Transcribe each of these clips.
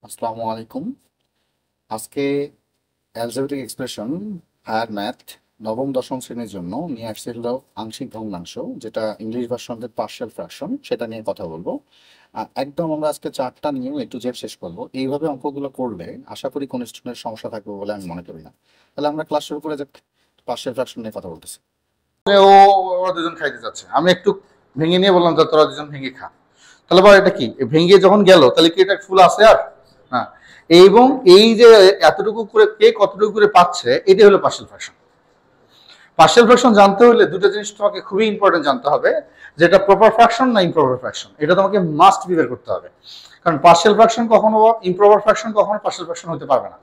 আসসালামু আলাইকুম। আজকে অ্যালজেব্রিক এক্সপ্রেশন হায়ার ম্যাথ নবম দশম শ্রেণীর জন্য নিয়ে আসছিল আংশিক ভগ্নাংশ, যেটা ইংলিশ ভার্সনের পার্শিয়াল ফ্র্যাকশন, সেটা নিয়ে কথা বলবো। একদম আমরা আজকে চারটা নিয়ে একটু জেড শেষ করবো। এইভাবে অঙ্কগুলো করলে আশা করি কোনো স্টুডেন্টের সমস্যা থাকবে বলে আমি মনে করি না। তাহলে আমরা ক্লাস শুরু করে যাক। পার্শিয়াল ফ্র্যাকশন নিয়ে কথা বলতেছি। ও ওরা দুজন খাইতে যাচ্ছে, আমি একটু ভেঙে নিয়ে বললাম যে তোরা দুজন ভেঙে খা। তাহলে বল এটা কি, ভেঙে যখন গেল তাহলে কি এটা ফুল আছে আর? হ্যাঁ। এবং এই যে এতটুকু করে কে কতটুকু করে পাচ্ছে, এটাই হলো পার্শিয়াল ফ্র্যাকশন। পার্শিয়াল ফ্র্যাকশন জানতে হলে দুটো জিনিস তোমাকে খুবই ইম্পর্টেন্ট জানতে হবে, যেটা প্রপার ফ্র্যাকশন না ইমপ্রপার ফ্র্যাকশন, এটা তোমাকে মাস্ট বি বের করতে হবে। কারণ পার্শিয়াল ফ্র্যাকশন কখনো ইমপ্রপার ফ্র্যাকশন কখনো পার্শিয়াল ফ্র্যাকশন হতে পারবে না।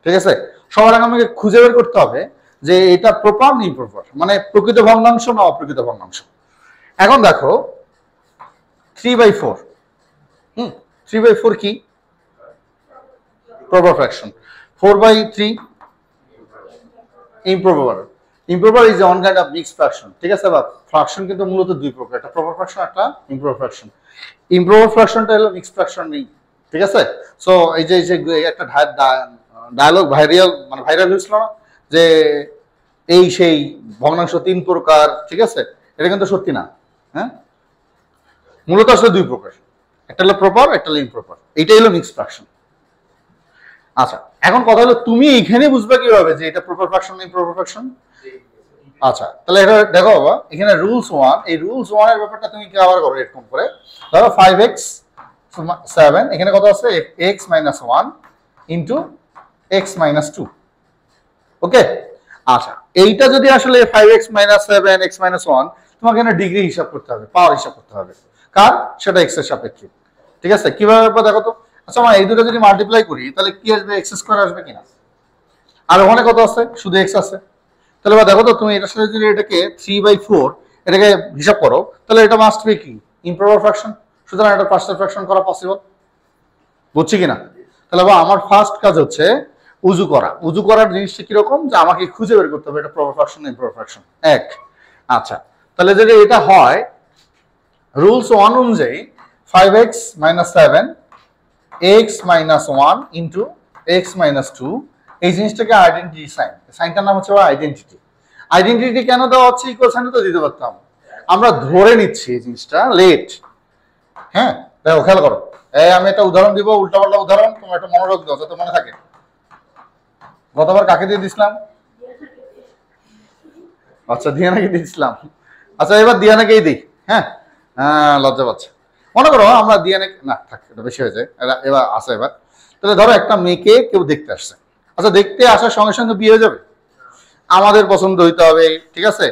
ঠিক আছে, সবার আগে আমাকে খুঁজে বের করতে হবে যে এটা প্রপার না ইমপ্রপার, মানে প্রকৃত ভগ্নাংশ না অপ্রকৃত ভগ্নাংশ। এখন দেখো 3/4, 3/4 কি? Proper fraction. 4/3 improper. Improper is one kind of mixed fraction. ঠিক আছে, বা ফ্র্যাকশন কিন্তু মূলত দুই প্রকার, একটা প্রপার ফ্র্যাকশন, একটা ইমপ্রপার ফ্র্যাকশন। ইমপ্রপার ফ্র্যাকশনটা হলো মিক্সড ফ্র্যাকশন নেই। ঠিক আছে, সো এই যে একটা ডায়ালগ ভাইরাল হয়েছিল না, যে এই সেই ভগ্নাংশ তিন প্রকার। ঠিক আছে, এটা কিন্তু সত্যি না। হ্যাঁ, মূলত আসলে দুই প্রকার, একটা হলো প্রপার, একটা হলো ইমপ্রপার। এইটাই হলো মিক্সড ফ্র্যাকশন। আচ্ছা, এখন কথা হলো তুমি এখানে বুঝবে কিভাবে যে এটা প্রপার ফ্র্যাকশন না ইমপ্রপার ফ্র্যাকশন। আচ্ছা, তাহলে এটা দেখো বাবা, এখানে রুলস 1, এই রুলস 1 এর ব্যাপারটা তুমি কি আবার করো এরকম করে। ধরো 5x 7, এখানে কত আছে? x - 1 into x - 2। ওকে, আচ্ছা, এইটা যদি আসলে 5x - 7 x - 1, তোমাকে এখানে ডিগ্রি হিসাব করতে হবে, পাওয়ার হিসাব করতে হবে। কার? সেটা x এর সাপেক্ষে। ঠিক আছে, কিভাবে দেখো তো। আচ্ছা, আমরা এই দুটো যদি মাল্টিপ্লাই করি তাহলে কি আসবে? x স্কয়ার আসবে কিনা? আর ওখানে কত আছে? শুধু x আছে। তাহলে দেখো তো, তুমি এটার সাথে যদি এটাকে 3/4 এটাকে হিসাব করো, তাহলে এটা মাস্ট বি কি? Improper fraction. সুতরাং এটা পার্শিয়াল ফ্র্যাকশন করা পসিবল। বুঝছি কিনা? তাহলে আমার ফার্স্ট কাজ হচ্ছে উজু করা। উজু করার জিনিসটা কিরকম, যে আমাকে খুঁজে বের করতে হবে এটা প্রপার ফ্র্যাকশন না ইমপ্রপার ফ্র্যাকশন। এক, আচ্ছা, তাহলে যদি এটা হয় রুলস 1 অনুযায়ী 5x - 7 x - 1 ইন্টু x - 2, এই জিনিসটাকে আইডেন্টিটি সাইন, সাইনটার নাম হচ্ছে আইডেন্টিটি। আইডেন্টিটি কেন দেওয়া হচ্ছে? ইকুয়াল সাইন তো দিতে পারতাম, আমরা ধরে নিচ্ছি এই জিনিসটা লেট। হ্যাঁ, দেখো খেয়াল করো, আমি একটা উদাহরণ দিব, উল্টাপাল্টা উদাহরণ, তোমার একটা মনোযোগ দাও যাতে মনে থাকে। গতবার কাকে দিয়ে দিছিলাম? আচ্ছা, দিয়ানাকে দিয়েছিলাম। আচ্ছা, এবার দিয়ানাকেই দিই। হ্যাঁ, লজ্জা পাচ্ছে। মনে করো আমরা দিয়ানে না থাক, এটা বেশি হয়ে যায়। এবার আসে এবার। তাহলে ধরো একটা মেয়েকে কেউ দেখতে আসছে। আচ্ছা, দেখতে আসার সঙ্গে সঙ্গে বিয়ে হয়ে যাবে? আমাদের পছন্দ হইতে হবে। ঠিক আছে,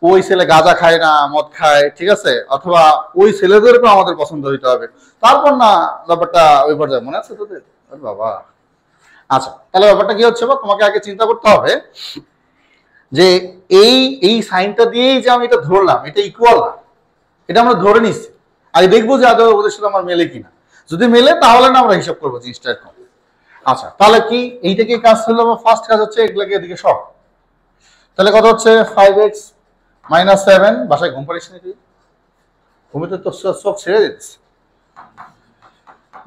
ওই ছেলে গাঁজা খায় না মদ খায়, ঠিক আছে, অথবা ওই ছেলেদেরকেও আমাদের পছন্দ হইতে হবে, তারপর না ব্যাপারটা ওই পর্যায়ে। মনে আছে তোদের? বাবা, আচ্ছা, তাহলে ব্যাপারটা কি হচ্ছে? বা তোমাকে আগে চিন্তা করতে হবে যে এই এই সাইনটা দিয়েই যে আমি এটা ধরলাম, এটা ইকুয়াল না, এটা আমরা ধরে নিচ্ছি। আগে দেখবো যে আদৌ ওদের সাথে আমার মেলে কিনা। যদি মেলে তাহলে না আমরা হিসাব করবো জিনিসটা এরকম। আচ্ছা, তাহলে কি এইটাকে কাজ হলো? ফার্স্ট কাজ হচ্ছে এগুলোকে এদিকে সব। তাহলে কত হচ্ছে? 5x - 7, বাসায় ঘুম পাড়িস নাকি? ঘুমিতে তো চোখ ছেড়ে দিচ্ছে।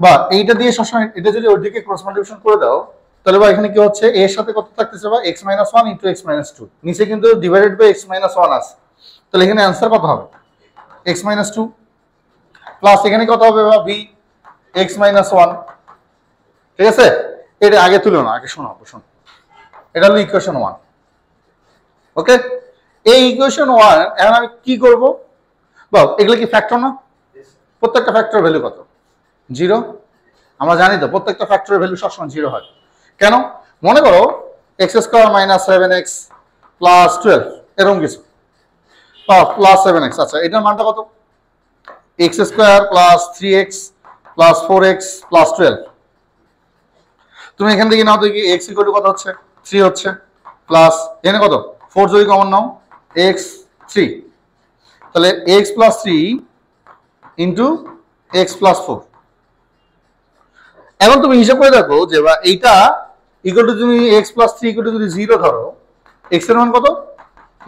বা এইটা দিয়ে সবসময় এটা যদি ওর দিকে ক্রস মাল্টিপ্লিকেশন করে দাও, তাহলে বা এখানে কি হচ্ছে? এর সাথে কত থাকতেছে? বা x - 1 ইনটু x - 2, নিচে কিন্তু ডিভাইডেড বাই x - 1 আছে। তাহলে এখানে অ্যান্সার কত হবে? x - 2 প্লাস এখানে কত হবে? বা b x - 1। ঠিক আছে, এটা আগে তুলো না, আগে শোনো। এটা হলো ইকুয়েশন 1। ওকে, এই ইকুয়েশন 1 এখন আমি কি করব? বা এগুলো কি ফ্যাক্টর না? প্রত্যেকটা ফ্যাক্টর ভ্যালু কত? 0। আমরা জানি তো প্রত্যেকটা ফ্যাক্টরের ভ্যালু সবসময় 0 হয়। কেন? মনে করো x স্কয়ার - 7x প্লাস 12 এরকম কিছু, প্লাস 7x। আচ্ছা, এটার মানটা কত? x square plus 3x plus 4x plus 12। তুমি এখান থেকে নাও তো, কি x ইকুয়াল টু কত হচ্ছে? 3 হচ্ছে, প্লাস এখানে কত? 4 যদি কমন নাও, x 3, তাহলে x plus 3 into x plus 4। এখন তুমি হিসাব করে দেখো যে বা এইটা ইকুয়াল টু, তুমি x প্লাস 3 ইকুয়াল টু যদি 0 ধরো, x এর মান কত?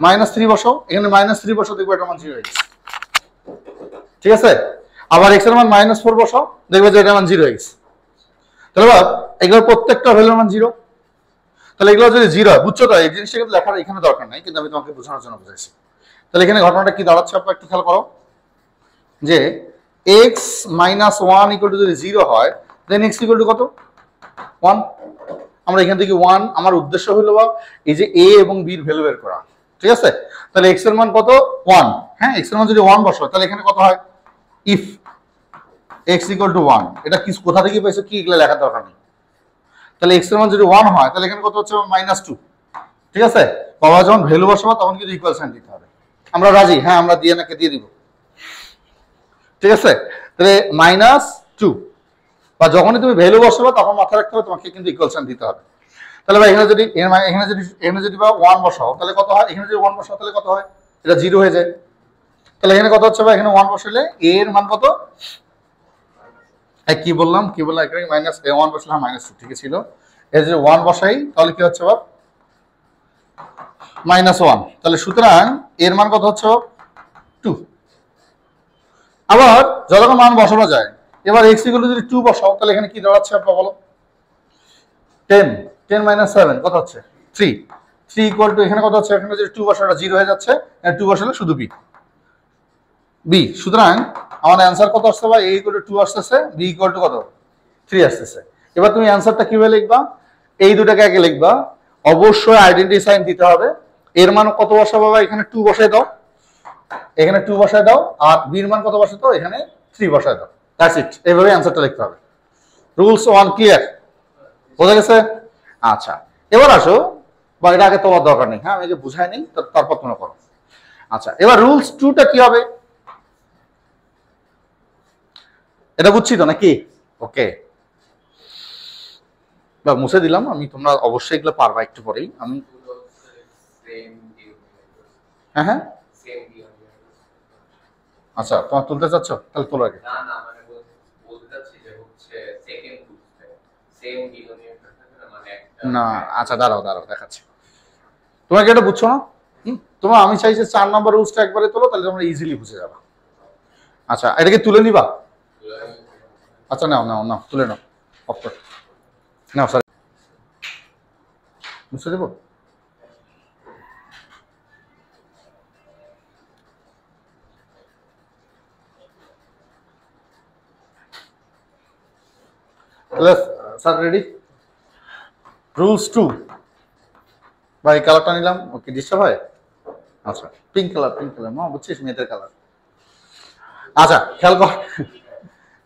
-3 বসাও, এখানে -3 বসাও, দেখবে এটা মান 0 হয়ে গেছে। ঠিক আছে, আবার x এর মান -4 বসাও, দেখবে যে এটা মান 0 হয়ে গেছে। তাহলে বাবা এগুলোর প্রত্যেকটা ভ্যালুর মান 0। তাহলে এগুলো যদি 0 হয়, বুঝছো তো, এই জিনিসটা কিন্তু লেখার এখানে দরকার নাই, কিন্তু আমি তোমাকে বোঝানোর জন্য বুঝাইছি। তাহলে এখানে ঘটনাটা কি দাঁড়াচ্ছে আপনারা একটু খেয়াল করো, যে x মাইনাস 1 ইকুয়াল টু যদি 0 হয়, দেন x ইকুয়াল টু কত? 1। আমরা এখান থেকে 1, আমার উদ্দেশ্য হলো বা এই যে a এবং b এর ভ্যালু বের করা, ঠিক আছে? তাহলে x এর মান কত? 1। হ্যাঁ, x এর মান যদি 1 বসাও, তাহলে এখানে কত হয়? ইফ x ইকুয়াল টু 1, এটা কি কোথা থেকে পাইছো, কি এগুলো লেখার দরকার নেই। তাহলে x এর মান যদি 1 হয়, তাহলে এখানে কত হচ্ছে? -2। ঠিক আছে? বাবা যখন ভ্যালু বসাবো তখন কিন্তু ইকুয়াল সাইন দিতে হবে। আমরা রাজি? হ্যাঁ, আমরা দিয়ে নাকি দিয়ে দিব। ঠিক আছে? তাহলে -2, বা যখনই তুমি ভ্যালু বসাবো তখন মাথায় রাখতে হবে তোমাকে কিন্তু ইকুয়াল সাইন দিতে হবে। তাহলে ভাই এখানে যদি বা 1 বসাও, তাহলে কত হয়? এখানে যদি 1 বসাও তাহলে কত হয়? এটা 0 হয়ে যায়। তাহলে এখানে কত হচ্ছে? বা এখানে 1 বসালে a এর মান কত? কি বললাম এখানে -1 বসালে -2 ঠিক ছিল। এই যে 1 বসাই, তাহলে কি হচ্ছে বাপ? -1। তাহলে সুতরাং এর মান কত হচ্ছে? 2। আবার যতক্ষণ মান বসানো যায়, এবার x ইকুয়াল টু যদি 2 বসাও, তাহলে এখানে কি দাঁড়াচ্ছে আপনারা বলো? 10 7 কত হচ্ছে? 3 ইকুয়াল টু এখানে কত হচ্ছে? এখানে যদি 2 বসাটা 0 হয়ে যাচ্ছে, 2 বসালে শুধু b। সুতরাং আমার অ্যানসার কত আসছে? বা a ইকুয়াল টু 2 আসতেছে, b ইকুয়াল টু কত? 3 আসতেছে। এবার তুমি অ্যানসারটা কিভাবে লিখবা? এই দুটাকে আগে লিখবা, অবশ্যই আইডেন্টি সাইন দিতে হবে। এর মান কত বসাবো? বা এখানে 2 বসাই দাও, এখানে 2 বসায় দাও, আর b এর মান কত বসাই দাও? এখানে 3 বসায় দাও। That's it. এইভাবে অ্যানসারটা লিখতে হবে। Rules 1 clear? বোঝা গেছে? আচ্ছা, এবার আসো, বা এটা আগে তোমার দরকার নেই, হ্যাঁ, আমি যে বুঝাই নেই, তারপর তোমরা করো। আচ্ছা, এবার রুলস 2টা কি হবে? এটা বুঝছি তো নাকি? ওকে, বা মুছে দিলাম আমি, তোমরা অবশ্যই এগুলো পারবা একটু পরেই। আমি হ্যাঁ হ্যাঁ আচ্ছা, তোমার তুলতে চাচ্ছ? তাহলে তোলো আগে। না, আচ্ছা দাঁড়াও দেখাচ্ছি। তোমাকে এটা বুঝছো না? তোমার আমি চাই যে 4 নম্বর রুলসটা একবারে তোলো, তাহলে তোমরা ইজিলি বুঝে যাবা। আচ্ছা, এটাকে তুলে নিবা? আচ্ছা, নাও তুলে নাও, অফ করো। নাও, সরি, মুছে দেবো। তাহলে স্যার রেডি? রুলস 2, ভাই কালারটা নিলাম, ওকে, ডিস্টার্ব হয়? আচ্ছা, পিঙ্ক কালার না, বুঝছিস, মেয়েদের কালার। আচ্ছা, খেয়াল কর,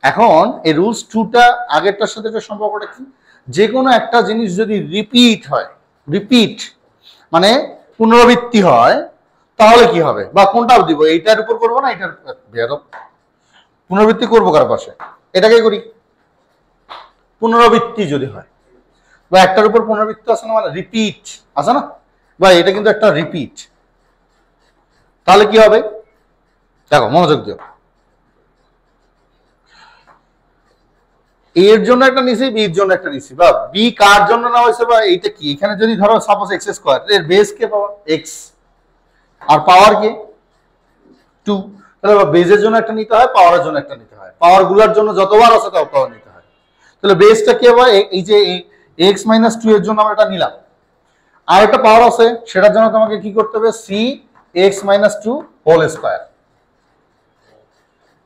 এখন এই রুলস 2টা আগেরটার সাথে একটা সম্পর্কটা কি? যে কোনো একটা জিনিস যদি রিপিট মানে পুনরাবৃত্তি হয়, তাহলে কি হবে? বা কোনটা দিব, এইটার উপর করবো না এটার? পুনরাবৃত্তি করবো কার পাশে? এটাকে করি। পুনরাবৃত্তি যদি হয়, বা একটার উপর পুনরাবৃত্তি আছে না, মানে রিপিট আছে না, বা এটা কিন্তু একটা রিপিট, তাহলে কি হবে? দেখো, মনোযোগ দিও। এর জন্য একটা নিছি, বির জন্য একটা নিছি, বা বি কার জন্য না হয়েছে, বা এইটা কি? এখানে যদি ধরো সাপোজ এক্স স্কোয়ার, এর বেস কে পাওয়া? এক্স, আর পাওয়ার কে? 2। তাহলে বেজের জন্য একটা নিতে হয়, পাওয়ারের জন্য একটা নিতে হয়, পাওয়ার গুলার জন্য যতবার আছে ততবার নিতে হয়। তাহলে বেসটা কি হবে? এই যে এক্স মাইনাস 2 এর জন্য আমরা এটা নিলাম, আর একটা পাওয়ার আছে, সেটার জন্য তোমাকে কি করতে হবে? C X minus 2 whole square.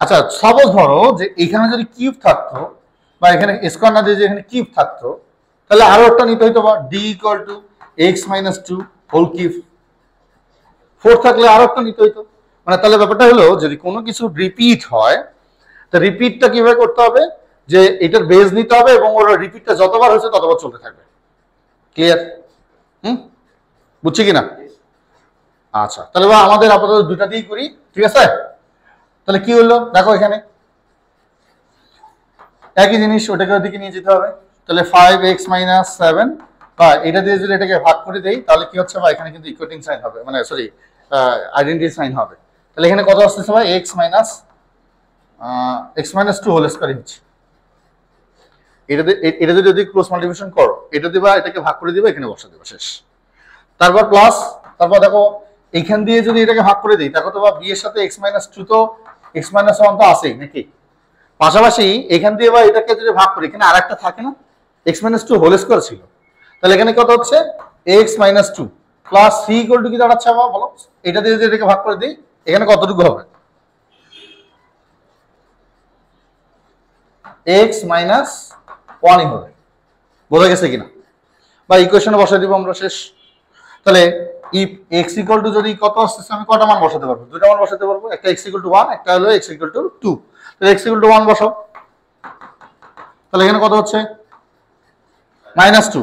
আচ্ছা, সাপোজ ধরো যে এখানে যদি কিউব থাকতো, বা এখানে স্কোয়ার না দিয়ে যে এখানে কিউব থাকতো, তাহলে আরো একটা নিতে হইতো, বা D equal to X minus 2 whole cube. 4 থাকলে আরো একটা নিতে হইতো। মানে তাহলে ব্যাপারটা হলো, যদি কোনো কিছু রিপিট হয়, তো রিপিটটা কিভাবে করতে হবে? যে এটার বেস নিতে হবে, এবং ওর রিপিটটা যতবার হয়েছে ততবার চলতে থাকবে। ক্লিয়ার? বুঝছি কিনা? আচ্ছা, তাহলে আমাদের আপাতত দুটা দিয়েই করি, ঠিক আছে? তাহলে কি হলো দেখো, এখানে একই জিনিস, ওটাকে ওদিকে নিয়ে যেতে হবে। তাহলে 5x মাইনাস 7, বা এটা দিয়ে যদি এটাকে ভাগ করে দেই, তাহলে কি হচ্ছে? বা এখানে কিন্তু ইকুয়েটিং সাইন হবে, মানে সরি, আইডেন্টিটি সাইন হবে। তাহলে এখানে কত আসতেছে? ভাই x মাইনাস 2 হোল স্কয়ার হচ্ছে। এটা যদি ক্রস মাল্টিপ্লিকেশন করো, এটা দিবা, এটাকে ভাগ করে দিবা, এখানে বসা দিবা, শেষ। তারপর প্লাস, তারপর দেখো এইখান দিয়ে যদি এটাকে ভাগ করে দিই, দেখো তো বা b এর সাথে x মাইনাস 2 তো x মাইনাস 1 তো আছেই নাকি? পাশাপাশি এখান দিয়ে বা এটাকে যদি ভাগ করি, এখানে আরেকটা থাকে না, X minus two whole square ছিল, তাহলে এখানে কত হচ্ছে X minus two plus C equal to কি দাঁড়াচ্ছে বাবা বলো? এটা দিয়ে যদি এটাকে ভাগ করে দিই এখানে কতটুকু হবে? এক্স মাইনাস ওয়ানই হবে। বোঝা গেছে কিনা? বা ইকুয়েশনে বসাই দিব আমরা, শেষ। তাহলে ইফ এক্স ইকুয়াল টু যদি কত আসছে, আমি কটা মান বসাতে পারবো? দুটো মান বসাতে পারবো, একটা এক্স ইকুয়াল টু ওয়ান, একটা হলো এক্স ইকুয়াল টু টু। তাহলে এক্স ইকুয়াল টু ওয়ান বসাও, তাহলে এখানে কত হচ্ছে মাইনাস টু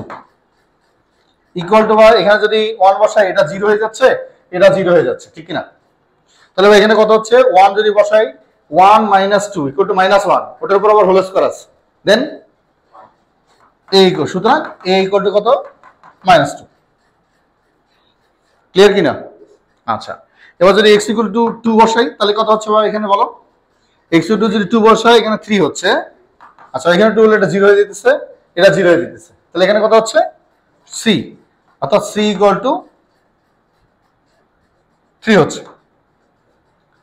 ইকুয়াল টু, এখানে যদি ওয়ান বসাই এটা জিরো হয়ে যাচ্ছে, এটা জিরো হয়ে যাচ্ছে, ঠিক কিনা? তাহলে এখানে কত হচ্ছে ওয়ান যদি বসাই, one minus two equal to minus one, ওটার উপর আবার হোল স্কোয়ার আছে, দেন এ ইকুয়াল, সুতরাং এ ইকুয়াল টু কত মাইনাস টু। ক্লিয়ার কিনা? আচ্ছা, এবার যদি এক্স ইকুয়াল টু টু বসাই তাহলে কত হচ্ছে এখানে বলো? এক্স ইকুয়াল টু যদি টু বসাই এখানে থ্রি হচ্ছে, আচ্ছা এখানে টু হলে এটা জিরো হয়ে যেতেছে, এটা জিরো হয়ে যেতেছে, তাহলে এখানে কত হচ্ছে সি, অর্থাৎ সি ইকুয়াল টু থ্রি হচ্ছে।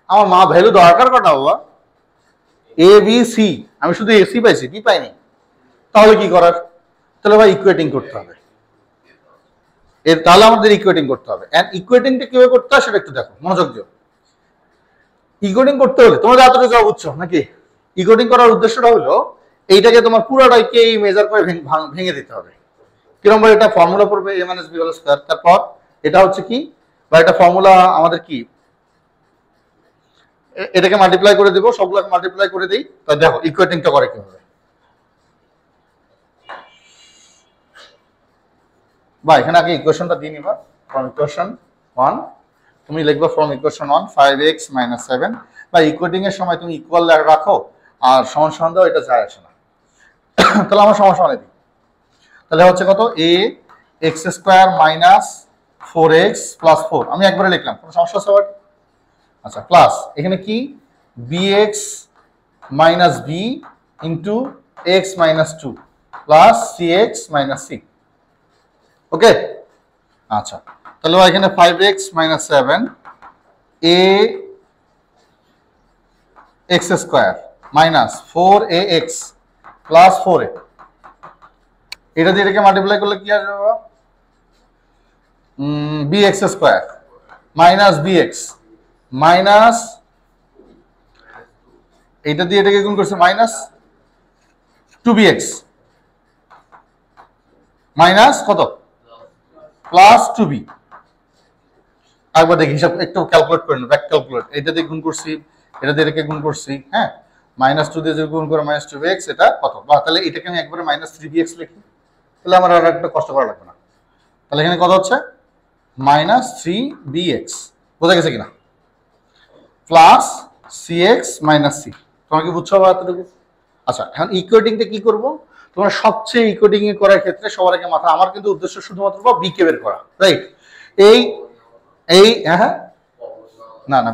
আমার মা ভ্যালু দরকার কটা বাবা? এ বি সি, আমি শুধু এসি পাইছি, ডি পাইনি, তাহলে কি করার? তাহলে ভাই ইকুয়েটিং করতে হবে, তাহলে আমাদের ইকুয়েটিং করতে হবে। এন্ড ইকুয়েটিংটা কিভাবে করতে হয় সেটা একটু দেখো, মনোযোগ দিও। ইকুয়েটিং করতে হলে তোমরা যতটুকু যা বুঝছো নাকি, ইকুয়েটিং করার উদ্দেশ্যটা হলো এইটাকে তোমার পুরোটাকে মেজার করে ভেঙে দিতে হবে। কিরকম ভাবে? এটা ফর্মুলা পড়বে a minus B whole square, তারপর এটা হচ্ছে কি, বা এটা ফর্মুলা আমাদের কি, এটাকে মাল্টিপ্লাই করে দেবো, সবগুলোকে মাল্টিপ্লাই করে দিই, তাই দেখো ইকুয়েটিংটা করে কিভাবে। বা এখানে আগে ইকুয়েশনটা দিয়ে নিবা, ফ্রম ইকুয়েশন 1 তুমি লিখবা ফ্রম ইকুয়েশন 1 5x - 7, বা ইকুয়েটিং এর সময় তুমি ইকুয়াল রাখো আর সমান সমান দাও, এটা যায় আসে না। তাহলে আমরা সমান সমান দিই, তাহলে হচ্ছে কত a x square minus 4x plus 4, আমি একবারে লিখলাম, কোনো সমস্যা আছে? আচ্ছা, প্লাস এখানে কি bx minus b into x minus 2 plus cx minus c। ওকে, আচ্ছা তাহলে এখানে 5x minus 7 a x square minus 4ax plus 4a, এটা দিয়ে এটাকে মাল্টিপ্লাই করলে কি আসবে বাবা? bx square minus bx minus, এটা দিয়ে এটাকে গুণ করছে মাইনাস 2bx মাইনাস কত প্লাস 2b। একবার দেখি হিসাব একটু ক্যালকুলেট করে নেব, ব্যাক ক্যালকুলেট, এটা দিয়ে গুণ করছি, এটা দিয়ে এটাকে গুণ করছি, হ্যাঁ মাইনাস 2 দিয়ে যদি গুণ করে মাইনাস 2bx, এটা কত? বা তাহলে এটাকে আমি একবারে মাইনাস 3bx লিখি, তাহলে আমার আর একটা কষ্ট করা লাগবে না। তাহলে এখানে কত হচ্ছে মাইনাস 3bx, বোঝা গেছে কিনা? প্লাস cx মাইনাস c, তোমরা কি বুঝছো বা এতটুকু? আচ্ছা, এখন ইকুয়েটিংটা কি করব? তোমরা সবচেয়ে ইকুয়েটিং করার ক্ষেত্রে সবার আগে মাথা, আমার কিন্তু উদ্দেশ্য শুধুমাত্র বি কে বের করা, রাইট? এই এই হ্যাঁ না না,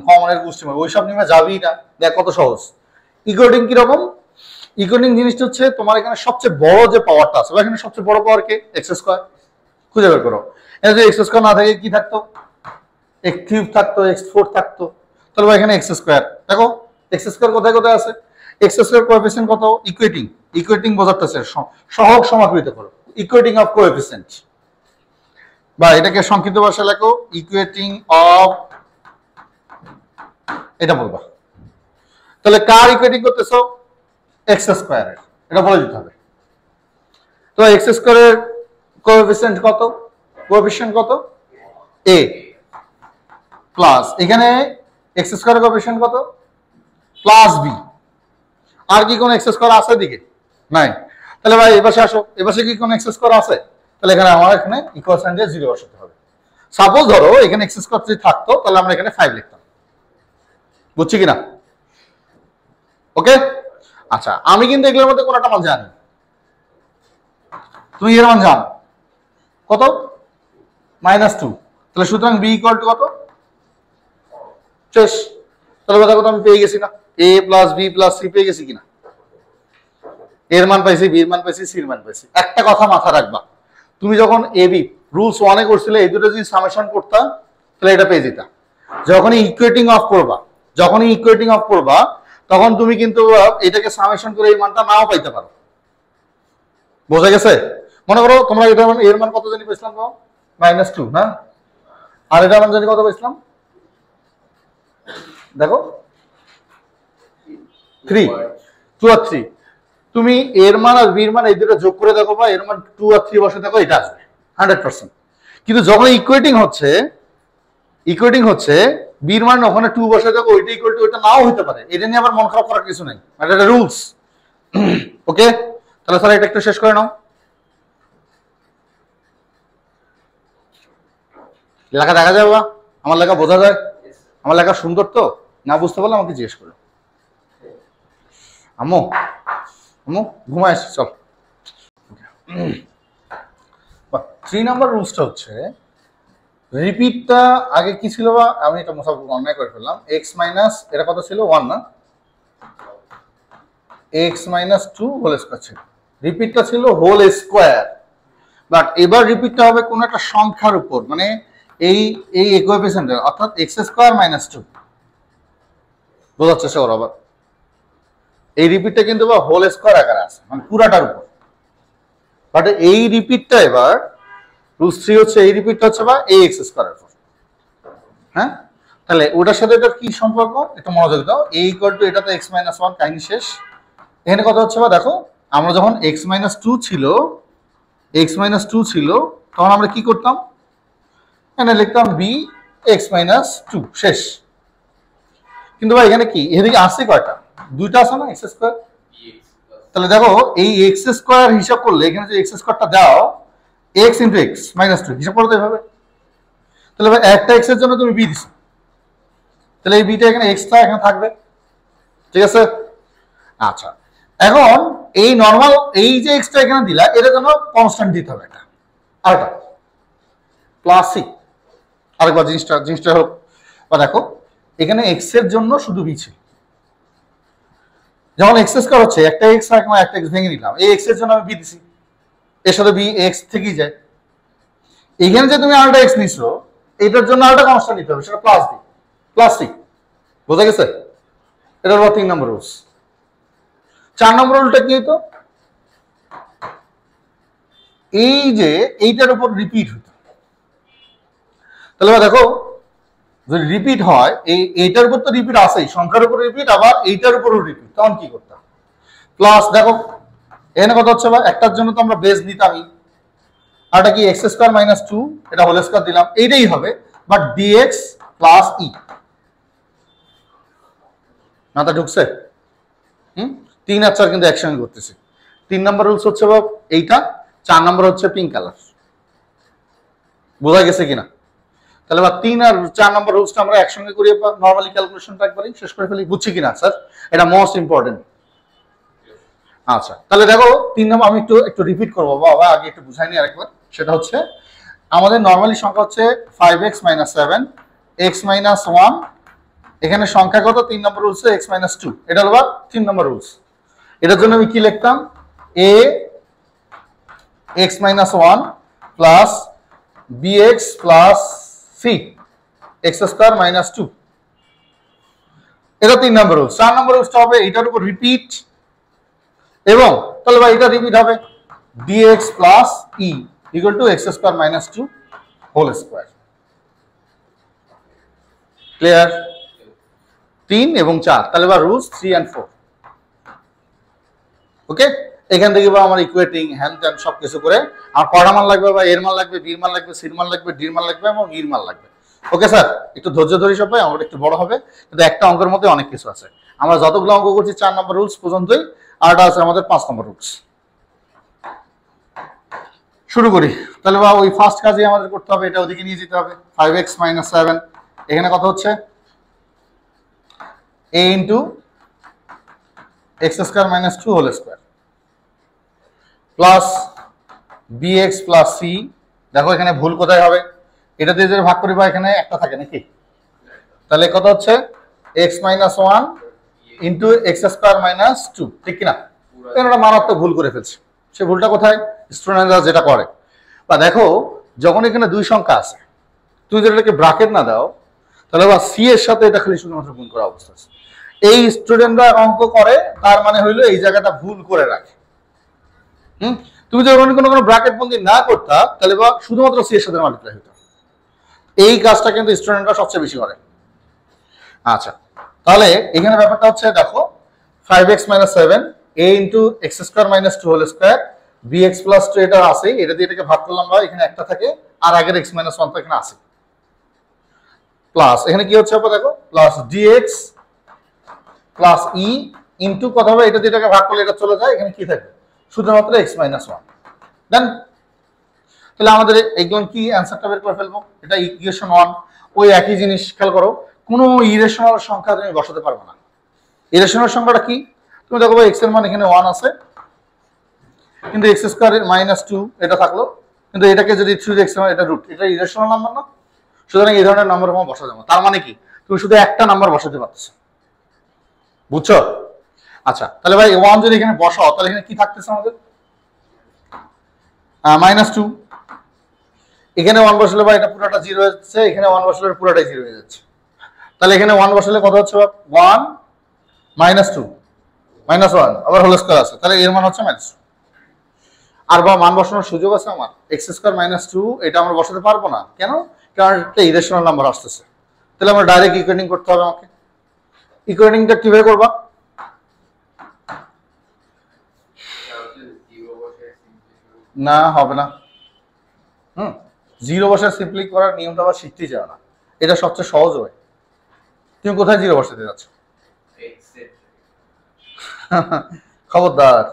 কমনের গোষ্ঠী ওইসব নিয়ে যাবেই না, দেখ কত সহজ। ইকুয়েটিং কিরকম? ইকুয়েটিং জিনিসটা হচ্ছে তোমার এখানে সবচেয়ে বড় যে পাওয়ারটা আছে, এখানে সবচেয়ে বড় পাওয়ার কে? এক্স স্কয়ার, খুঁজে বের করো। যদি এক্স স্কয়ার না থাকে কি থাকতো? এক্স কিউব থাকতো, এক্স ফোর থাকতো, তাহলে এখানে এক্স স্কয়ার, দেখো এক্স স্কয়ার কোথায় কোথায় আছে? এক্স স্কয়ার কোএফিসিয়েন্ট কত? ইকুয়েটিং, ইকুয়েটিং বোঝাতেছে সহগ সমাকলিত করো, ইকুয়েটিং অফ কোএফিসিয়েন্ট, বা এটাকে সংক্ষিপ্ত ভাষায় লেখো ইকুয়েটিং অফ, এটা বলবা। তাহলে কার ইকুয়েটিং করতেছো? এক্স স্কয়ারের, এটা বলে দিতে হবে। তো এক্স স্কয়ারের কোএফিসিয়েন্ট কত? কোএফিসিয়েন্ট কত? a প্লাস এখানে এক্স স্কয়ারের কোএফিসিয়েন্ট কত? Plus b। আর কি কোন এক্স স্কয়ার আছে দিকে? নাই। তাহলে ভাই এপাশে আসো, এপাশে কি কোন এক্স স্কয়ার আছে? তাহলে এখানে আমার এখানে ইকুয়াল সাইন দিয়ে 0 বসাতে হবে। সাপোজ ধরো এখানে এক্স স্কয়ার যদি থাকতো তাহলে আমরা এখানে 5 লিখতাম, বুঝছি কিনা? ওকে, আচ্ছা আমি কিন্তু এগুলোর মধ্যে কোনটা মান জানি, তুমি এর মান জানো কত? -2। তাহলে সুতরাং b ইকুয়াল টু কত? শেষ। তাহলে কথা কত আমি পেয়ে গেছি না? a plus b plus c পেয়ে গেছি কিনা? এর মান পাইছি, b এর মান পাইছি, c এর মান পাইছি। একটা কথা মাথা রাখবা, তুমি যখন a b রুলস 1 এ করছিলে এই দুটো যদি সামেশন করতা তাহলে এটা পেয়ে যেতা। যখনই ইকুয়েটিং অফ করবা তখন তুমি কিন্তু এটাকে সামেশন করে এই মানটা নাও পাইতে পারো, বোঝা গেছে? মনে করো তোমরা এটা মানে এর মান কত জানি পেয়েছিলাম তো -2 না, আর এটা মান জানি কত পেয়েছিলাম দেখো 3, 2 আর 3। তুমি এর মান আর বির মান এই দুটো যোগ করে দেখো বা এর মান 2 আর 3 বসে দেখো, এটা আসবে 100%। কিন্তু যখন ইকুয়েটিং হচ্ছে বির মান ওখানে 2 বসে দেখো, ওইটা ইকুয়াল টু ওইটা নাও হতে পারে, এটা নিয়ে আবার মন খারাপ করার কিছু নাই, এটা রুলস। ওকে, তাহলে স্যার এটা একটু শেষ করে নাও। লেখা দেখা যায় বাবা? আমার লেখা বোঝা যায়? আমার লেখা সুন্দর তো? না বুঝতে পারলে আমাকে জিজ্ঞেস করো। আম্মু আম্মু ঘুমায় আসছি, চল। 3 নাম্বার রুলসটা হচ্ছে রিপিটটা আগে কি ছিল বা আমি এটা অন্যায় করে ফেললাম, x মাইনাস এটা কত ছিল 1 না, x মাইনাস 2 হোল স্কয়ার ছিল, রিপিটটা ছিল হোল স্কয়ার। বাট এবার রিপিটটা হবে কোন একটা সংখ্যার উপর, মানে এই কোএফিসিয়েন্টের, অর্থাৎ x স্কয়ার মাইনাস 2। বোঝাচ্ছে সে আবার এই রিপিটটা কিন্তু বা হোল স্কয়ার আকারে আছে, মানে পুরাটার উপর। বাট এই রিপিটটা এবার রুট 3 হচ্ছে, এই রিপিটটা হচ্ছে বা ax স্কয়ারের উপর। হ্যাঁ, তাহলে ওটার সাথে এটার কি সম্পর্ক একটু মনোযোগ দাও। a ইকুয়াল টু এটাতে x মাইনাস 1, কাহিনী শেষ। এখানে কথা হচ্ছে বা দেখো, আমরা যখন x মাইনাস 2 ছিল তখন আমরা কি করতাম, এখানে লিখতাম b x মাইনাস 2, শেষ। কিন্তু ভাই এখানে কি এদিকে আসছে কয়টা, দুইটা আছে না, এক্স স্কয়ার। তাহলে দেখো এই এক্স স্কয়ার হিসাব করলে এখানে যে এক্স স্কয়ারটা দাও x ইনটু x মাইনাস 2 হিসাব করতে হবে। তাহলে ভাই একটা x এর জন্য তুমি b দিছো, তাহলে এই বিটা এখানে এক্সট্রা এখানে থাকবে, ঠিক আছে? আচ্ছা, এখন এই নরমাল এই যে এক্সট্রা এখানে দিলা, এর জন্য কনস্ট্যান্ট দিতে হবে একটা, আরেকটা প্লাস c। আরেকবার জিনিসটা হোক বা দেখো, এখানে x এর জন্য শুধু b ছিল, যখন x স্কয়ার হচ্ছে একটা x আর একটা x ভেঙে নিলাম, এই x এর জন্য আমি b দিছি, এর সাথে b x থেকেই যায়। এখানে যে তুমি আরেকটা x নিছো, এটার জন্য আরেকটা কনস্ট্যান্ট নিতে হবে, সেটা প্লাস d প্লাস c। বোঝা গেছে? এটা হলো 3 নম্বর রুলস। 4 নম্বর রুলটা কি হতো, এই যে এইটার উপর রিপিট হতো, তাহলে দেখো যদি রিপিট হয়, এইটার উপর তো রিপিট আসেই, সংখ্যার উপর রিপিট, আবার এইটার উপরও রিপিট, তখন কি করতাম, প্লাস দেখো এখানে কথা হচ্ছে বা একটার জন্য তো আমরা বেস নিতামই, আর এটা কি এক্স স্কয়ার মাইনাস 2, এটা হোল স্কয়ার দিলাম, এইটাই হবে, বাট ডিএক্স প্লাস ই। মাথা ঢুকছে? 3 আর 4 কিন্তু একসঙ্গে করতেছি। 3 নম্বর রুলস হচ্ছে বা এইটা, 4 নম্বর হচ্ছে পিঙ্ক কালার। বোঝা গেছে কিনা? তাহলে বা 3 আর 4 নম্বর রুলসটা আমরা একসঙ্গে করি, নরমালি ক্যালকুলেশনটা একবারই শেষ করে ফেলি। বুঝছি কিনা স্যার? এটা মোস্ট ইম্পর্টেন্ট। আচ্ছা, তাহলে দেখো 3 নম্বর আমি একটু রিপিট করবো বাবা, আগে একটু বুঝাই নি আরেকবার। সেটা হচ্ছে আমাদের নরমালি সংখ্যা হচ্ছে 5x মাইনাস 7, x মাইনাস 1, এখানে সংখ্যা কত, 3 নম্বর রুলসে x মাইনাস 2, এটা হলো 3 নম্বর রুলস। এটার জন্য আমি কি লিখতাম, a x minus 1 plus bx plus c x square minus 2, এটা 3 নম্বর রুলস। 4 নম্বর রুলসটা হবে এটার উপর রিপিট, এবং তাহলে ভাই এটা রিপিট হবে dx plus e equal to x square minus 2 whole square. Clear? 3 এবং 4, তাহলে বা রুলস 3 and 4। ওকে, এখান থেকে বা আমার ইকুয়েটিং হ্যান ত্যান সবকিছু করে আমার কয়টা মান লাগবে, বা এর মান লাগবে, বির মান লাগবে, সির মান লাগবে, ডির মান লাগবে এবং ইর মান লাগবে। ওকে স্যার, একটু ধৈর্য ধরি সবাই, আমার একটু বড় হবে, কিন্তু একটা অঙ্কের মধ্যে অনেক কিছু আছে। আমরা যতগুলো অঙ্ক করছি 4 নম্বর রুলস পর্যন্তই, আরটা আছে আমাদের 5 নম্বর রুলস। শুরু করি তাহলে বা ওই ফার্স্ট কাজই আমাদের করতে হবে, এটা ওদিকে নিয়ে যেতে হবে। 5x মাইনাস 7, এখানে কত হচ্ছে a into x square minus 2 whole square plus bx plus c। দেখো এখানে ভুল কোথায় হবে, এটা দিয়ে যদি ভাগ করি বা এখানে একটা থাকে নাকি, তাহলে কত হচ্ছে x minus 1 into x square minus 2, ঠিক কিনা? এখানে মারাত্মক ভুল করে ফেলছে। সে ভুলটা কোথায়, স্টুডেন্টরা যেটা করে, বা দেখো যখন এখানে দুই সংখ্যা আছে, তুমি যদি এটাকে ব্র্যাকেট না দাও, তাহলে বা সি এর সাথে এটা খালি শুধুমাত্র গুণ করা অবস্থা আছে। এই স্টুডেন্টরা অঙ্ক করে, তার মানে হইলো এই জায়গাটা ভুল করে রাখে। তুমি যদি কোনো ব্র্যাকেট বন্দি না করতা তাহলে বা শুধুমাত্র সি এর সাথে মাল্টিপ্লাই হতো। এই কাজটা কিন্তু স্টুডেন্টরা সবচেয়ে বেশি করে। আচ্ছা, তাহলে এখানে ব্যাপারটা হচ্ছে দেখো 5x - 7 a * x² - 2 whole square bx + 2 এটা আছে, এটা দিয়ে এটাকে ভাগ করলাম বা এখানে একটা থাকে আর আগের x - 1 তো এখানে আছে, প্লাস এখানে কি হচ্ছে দেখো plus dx plus e into কত হবে, এটা দিয়ে এটাকে ভাগ করলে এটা চলে যায়, এখানে কি থাকে শুধুমাত্র x - 1। দেন তাহলে আমাদের এগুলো কি অ্যানসারটা বের করে ফেলবো, এটা ইকুয়েশন 1। ওই একই জিনিস খেয়াল করো, কোনো ইরেশনাল সংখ্যা তুমি বসাতে পারবে না। ইরেশনাল সংখ্যাটা কি, তুমি দেখো x এর মান এখানে 1 আছে, কিন্তু x² - 2 এটা থাকলো, কিন্তু এটাকে যদি 3x এটা রুট, এটা ইরেশনাল নাম্বার না, সুতরাং এই ধরনের নাম্বার আমরা বসাতে যাবো। তার মানে কি তুমি শুধু একটা নাম্বার বসাতে পারছো, বুঝছো? আচ্ছা, তাহলে ভাই 1 যদি এখানে বসাও তাহলে এখানে কি থাকতেছে আমাদের -2, এখানে 1 বসালে ভাই এটা পুরোটা 0 হয়ে যাচ্ছে, এখানে 1 বসালে পুরোটাই 0 হয়ে যাচ্ছে। তাহলে এখানে 1 বসালে কত হচ্ছে 1 - 2 -1 আবার হোল স্কয়ার আছে, তাহলে এর মান হচ্ছে -2। আর বা মান বসানোর সুযোগ আছে আমার, x² - 2 এটা আমরা বসাতে পারবো না, কেন? কারণ এটা ইরেশনাল নাম্বার আসতেছে। তাহলে আমরা ডাইরেক্ট ইকুয়েটিং করতে হবে আমাকে। ইকুয়েটিংটা কিভাবে করবা? না হবে না, 0 বসায় সিম্পলি করার নিয়মটা আবার শিখতে চাও না, এটা সবচেয়ে সহজ হয়। তুমি কোথায় 0 বসাতে যাচ্ছ? খবরদার,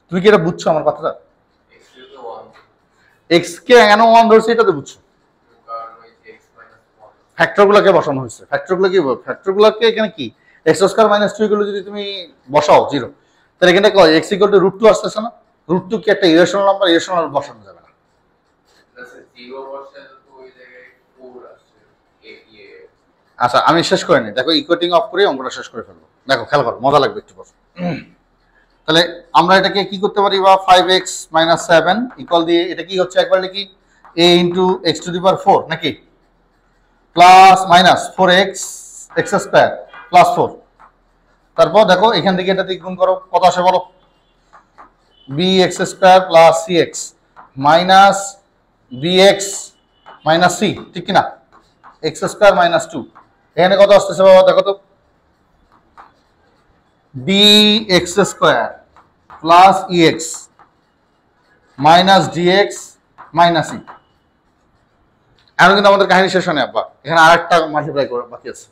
তুমি কি এটা বুঝছো আমার কথাটা? x কে কেন 1 ধরছে এটা তো বুঝছো, ফ্যাক্টরগুলোকে বসানো হয়েছে। ফ্যাক্টরগুলো কি বল, ফ্যাক্টরগুলোকে এখানে কি x² - 2 গুলো যদি তুমি বসাও 0, তাহলে এখানে কয় x = √2 আসতেছে না? √2 কি একটা ইরেশনাল নাম্বার? ইরেশনাল বসানো যাবে না। আচ্ছা, আমি শেষ করে নিই, দেখো ইকুয়েটিং অফ করে অঙ্কটা শেষ করে ফেলবো। দেখো খেয়াল করো, মজা লাগবে একটু পর। তাহলে আমরা এটাকে কি করতে পারি, বা 5x - 7 ইকুয়াল দিয়ে এটা কি হচ্ছে একবার লিখি a * x⁴ নাকি, plus minus 4x x² plus 4। তারপর দেখো এখান থেকে এটা দিয়ে গুণ করো, কত আসে বলো, bx² plus cx minus bx minus c, ঠিক কিনা, x² - 2। এখানে কত আসতেছে বাবা দেখো তো, bx² plus ex minus dx minus e। এখন কিন্তু আমাদের কাহিনী শেষ হয় না আব্বা, এখানে আরেকটা মাল্টিপ্লাই করা বাকি আছে।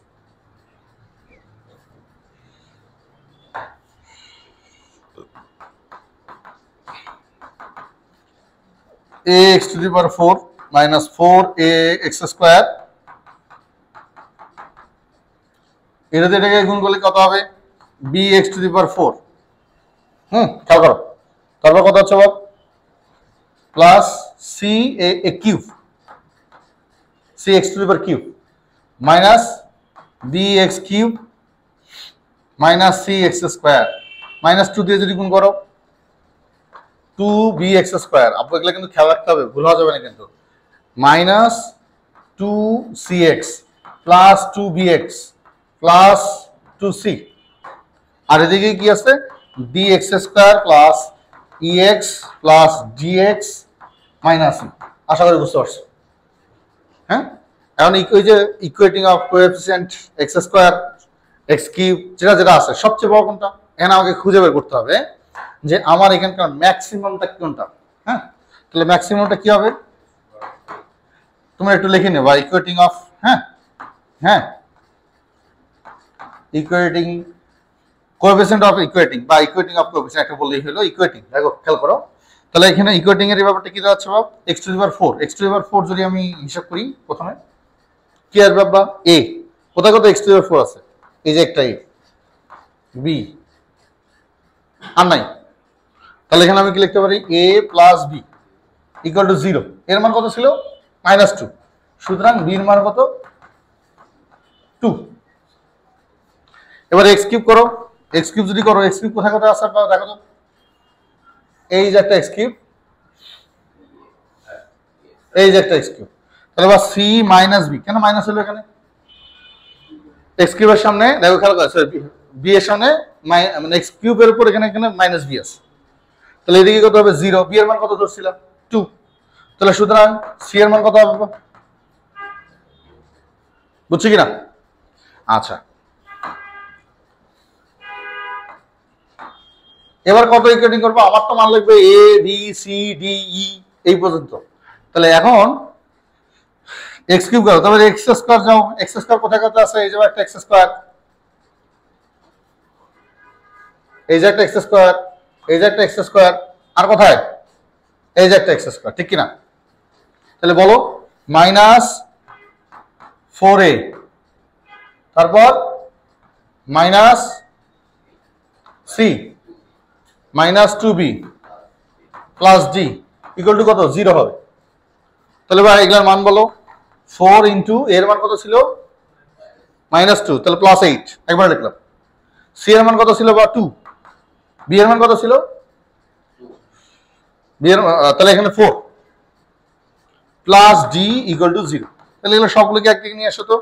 ax⁴ মাইনাস 4ax², এটাতে এটাকে গুণ করলে কত হবে, bx⁴। খেয়াল করো, তারপর কত হচ্ছে বল, plus c³ cx³ minus bx³ minus cx² minus 2 দিয়ে যদি গুণ করো 2bx²। আপনাকে এগুলো কিন্তু খেয়াল রাখতে হবে, ভুল হওয়া যাবে না কিন্তু। Minus 2cx plus 2bx plus 2c, আর এদিকে কি আছে, dx² plus ex plus dx minus e। আশা করি বুঝতে পারছো। হ্যাঁ, এখন ওই যে equating of coefficient x² x³ যেটা যেটা আছে, সবচেয়ে বড় কোনটা, এখানে আমাকে খুঁজে বের করতে হবে যে আমার এখানকার ম্যাক্সিমামটা কোনটা। হ্যাঁ, তাহলে ম্যাক্সিমামটা কি হবে, তোমরা একটু লিখে নেবা ইকুয়েটিং অফ, হ্যাঁ ইকুয়েটিং কোএফিসিয়েন্ট অফ ইকুয়েটিং বা ইকুয়েটিং অফ কোএফিসিয়েন্ট একটা বললেই হলো ইকুয়েটিং। দেখো খেয়াল করো, তাহলে এখানে ইকুয়েটিং এর ব্যাপারটা কি দাঁড়াচ্ছে বাবা, x⁴ যদি আমি হিসাব করি প্রথমে কি আর বাবা, a কোথায় কত x⁴ আছে, এই যে একটা a, b আর নাই, তাহলে এখানে আমি কি লিখতে পারি a plus b equal to 0। এর মান কত ছিল, -2, সুতরাং b এর মান কত 2। এবার x³ করো, x³ যদি করো, x³ কোথায় কোথায় আছে দেখো তো, এই যে একটা x³, এই যে একটা x³, তাহলে বা c মাইনাস b, কেন মাইনাস হলো এখানে, x³ এর সামনে দেখো খেয়াল করো, b এর সামনে মানে x³ এর উপর এখানে এখানে মাইনাস b আছে, তাহলে এদিকে কত হবে 0, বি এর মান কত ধরছিলাম 2, তাহলে সুতরাং সি এর মান কত হবে বুঝছি কিনা? আচ্ছা, এবার কত ইকুয়েটিং করবো? আমার তো মান লাগবে A B C D E এই পর্যন্ত। তাহলে এখন এক্স কিউব করো, তারপরে এক্স স্কয়ার যাও, এক্স স্কয়ার কোথায় কত আছে? এই যে একটা এক্স স্কয়ার, এই যে একটা এক্স স্কয়ার, এই যে একটা এক্স স্কয়ার, আর কোথায়? এই যে একটা এক্স স্কয়ার, ঠিক কিনা? তাহলে বলো -4a, তারপর -c -2b + d equal to কত? 0 হবে। তাহলে ভাই এগুলার মান বলো। 4 ইন্টু এর মান কত ছিল? -2, তাহলে +8 একবার লিখলাম। সি এর মান কত ছিল? বা 2। বি এর মান কত ছিল? বি এর তাহলে এখানে 4 প্লাস ডি ইকুয়াল টু 0। তাহলে এগুলো সবগুলোকে একদিকে নিয়ে আসো তো।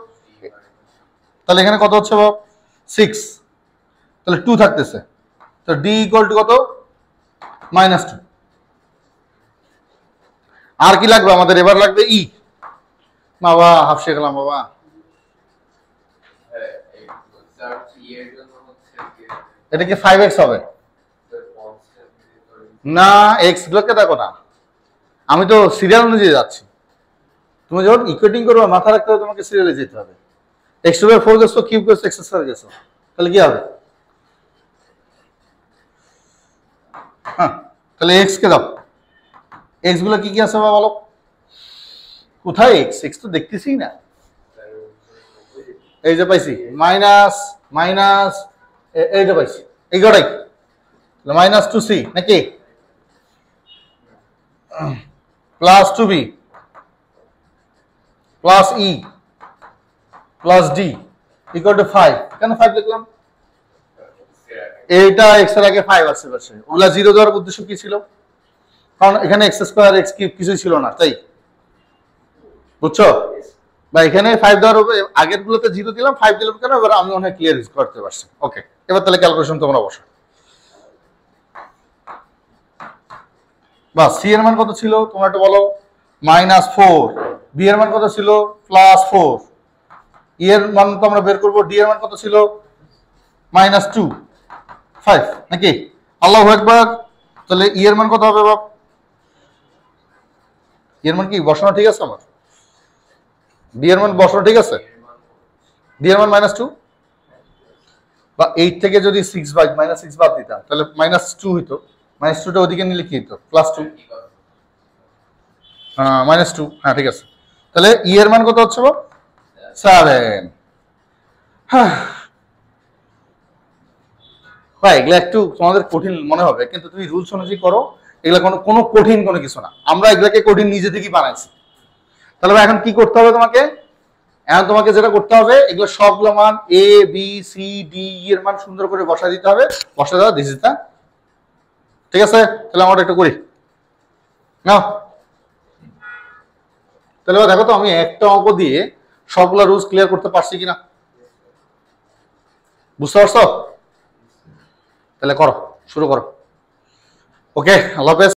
তাহলে এখানে কত হচ্ছে বাবা? 6, তাহলে 2 থাকতেছে। তো ডি ইকুয়াল টু কত? -2। আর কি লাগবে আমাদের? এবার লাগবে ই। বাবা হাফসে গেলাম বাবা। এটা কি 5x হবে? না, এক্স গুলোকে দেখো না, আমি তো সিরিয়াল অনুযায়ী যাচ্ছি। তুমি যখন ইকুয়েটিং করবে মাথা রাখতে হবে তোমাকে সিরিয়ালে যেতে হবে। x⁴ গেছো, কিউব গেছো, x² গেছো, তাহলে কি হবে? হ্যাঁ, তাহলে এক্স কে দাও। এক্স গুলো কি কি আছে বাবা বলো? কোথায় এক্স? এক্স তো দেখতেছি না। এই যে পাইছি মাইনাস মাইনাস, এই যে পাইছি এই কটাই -2c নাকি +2b +e +d equal to 5। কেন 5 লিখলাম? এইটা এক্স এর আগে 5 আছে পাশে, ওগুলা 0 দেওয়ার উদ্দেশ্য কি ছিল? কারণ এখানে x² x³ কিছুই ছিল না, তাই বুঝছো? বা এখানে 5 দেওয়ার আগের গুলোতে 0 দিলাম, 5 দিলাম কেন? এবার আমি মনে হয় ক্লিয়ার করতে পারছি। ওকে, এবার তাহলে ক্যালকুলেশন তোমরা বসো। বা সি এর মান কত ছিল তোমরা একটু বলো? -4। বি এর মান কত ছিল? +4। ই এর মান তো আমরা বের করবো। ডি এর মান কত ছিল? -2, 5 নাকি? আল্লাহু আকবার। তাহলে ই এর মান কত হবে বাপ? ই এর মান কি বসানো ঠিক আছে আমার? ডি এর মান বসানো ঠিক আছে? ডি এর মান -2 বা 8 থেকে যদি 6 বাদ -6 বাদ দিতাম তাহলে -2 হইতো। -2টা ওদিকে নিলে কি হতো? +2। -2, হ্যাঁ ঠিক আছে। তাহলে ই এর মান কত হচ্ছে বাপ? 7। হ্যাঁ ভাই, এগুলা একটু তোমাদের কঠিন মনে হবে, কিন্তু তুমি রুলস অনুযায়ী করো। এগুলা কোনো কঠিন কোনো কিছু না, আমরা এগুলাকে কঠিন নিজে থেকেই বানাইছি। তাহলে এখন কি করতে হবে তোমাকে? এখন তোমাকে যেটা করতে হবে, এগুলো সবগুলো মান এ বি সি ডি এর মান সুন্দর করে বসায় দিতে হবে। বসায় দেওয়া দিস দা, ঠিক আছে? তাহলে আমরা একটু করি না। তাহলে দেখো তো আমি একটা অঙ্ক দিয়ে সবগুলো রুলস ক্লিয়ার করতে পারছি কিনা, বুঝতে পারছো? তাহলে করো, শুরু করো। ওকে, আল্লাহ হাফেজ।